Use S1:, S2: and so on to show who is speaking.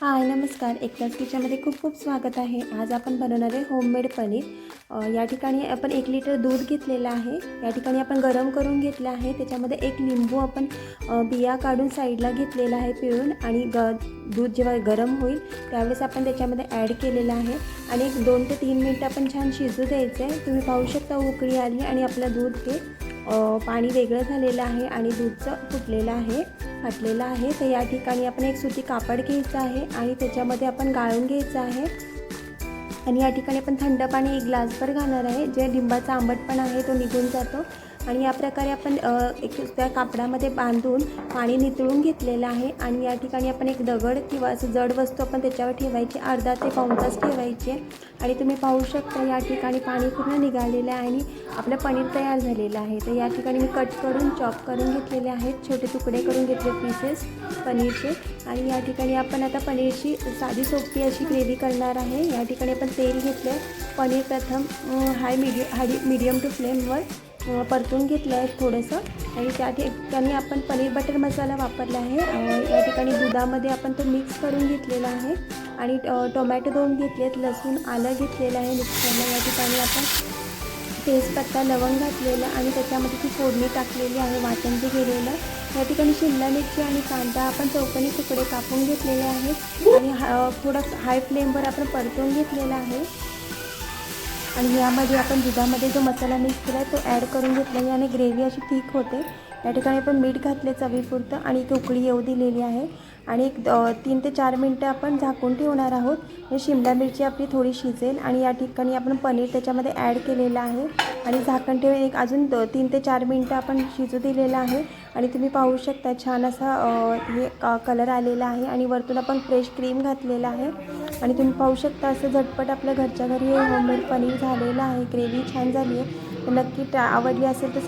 S1: हाय नमस्कार. एकताच किचनमध्ये खूप खूप स्वागत आहे. आज आपण बनवणार आहे होममेड पनीर. या ठिकाणी आपण 1 लिटर दूध घेतलेलं आहे. या ठिकाणी आपण गरम करून घेतलं आहे. त्याच्यामध्ये एक लिंबू आपण बिया काढून साईडला घेतलेला आहे पिळून, आणि दूध जेव्हा गरम होईल त्यावेळेस आपण त्याच्यामध्ये ॲड केलेलं आहे आणि 2 ते 3 मिनटं आपण छान शिजू द्यायचं आहे. तुम्ही पाहू शकता उकळी आली आणि आपलं दूध हे पाणी वेगळं झालेलं आहे आणि दूधचं फुटलेलं आहे, फाटलेलं आहे. तर या ठिकाणी आपण एक सुती कापड घ्यायचं आहे आणि त्याच्यामध्ये आपण गाळून घ्यायचं आहे. आणि या ठिकाणी आपण थंड पाणी 1 ग्लासभर घालणार आहे, जे लिंबाचा आंबटपणा आहे तो निघून जातो. आणि या प्रकारे आपण त्या कापडामध्ये बांधून पाणी नितळून घेतलेलं आहे. आणि या ठिकाणी आपण एक दगड किंवा असं जड वस्तू आपण त्याच्यावर ठेवायची, अर्धा ते पाऊण तास ठेवायची. आणि तुम्ही पाहू शकता या ठिकाणी पाणी पूर्ण निघालेलं आहे आणि आपलं पनीर तयार झालेलं आहे. तर या ठिकाणी मी कट करून चॉप करून घेतलेले आहेत, छोटे तुकडे करून घेतले पीसेस पनीरचे. आणि या ठिकाणी आपण आता पनीरची साधी सोपी अशी ग्रेव्ही करणार आहे. या ठिकाणी आपण तेल घेतलं आहे. पनीर प्रथम मीडियम टू फ्लेमवर परतून घेतलं आहे थोडंसं. आणि त्या ठिकाणी आपण पनीर बटर मसाला वापरला आहे. या ठिकाणी दुधामध्ये आपण तो मिक्स करून घेतलेला आहे. आणि टोमॅटो 2 घेतलेत, लसूण आलं घेतलेलं आहे मिक्सरला. या ठिकाणी आपण तेजपत्ता लवंग घातलेलं आणि त्याच्यामध्ये ती फोडणी टाकलेली आहे, वाटण जे केलेलं. या ठिकाणी शिमला मिरची आणि कांदा आपण चौकोनी तुकडे कापून घेतलेले आहेत आणि थोडं हाय फ्लेमवर आपण परतून घेतलेला आहे. आणि यामध्ये आपण दुधामध्ये जो मसाला मिक्स केला आहे तो ॲड करून घेतल्याने आणि ग्रेव्ही अशी थिक होते. या ठिकाणी आपण मीठ घातले चवीपुरतं आणि एक उकळी येऊ दिलेली आहे. आणि 3 ते 4 मिनटं आपण झाकून ठेवणार आहोत. हे शिमला मिरची आपली थोडी शिजेल. आणि या ठिकाणी आपण पनीर त्याच्यामध्ये ॲड केलेलं आहे आणि झाकण ठेवून अजून 3 ते 4 मिनटं आपण शिजू दिलेलं आहे. आणि तुम्ही पाहू शकता छान असा हे कलर आलेला आहे आणि वरतून आपण फ्रेश क्रीम घातलेला आहे. आणि तुम्ही पाहू शकता असं झटपट आपल्या घरच्या घरी हे होममेड पनीर झालेलं आहे. ग्रेव्ही छान झाली आहे. तर नक्की आवडली असेल तर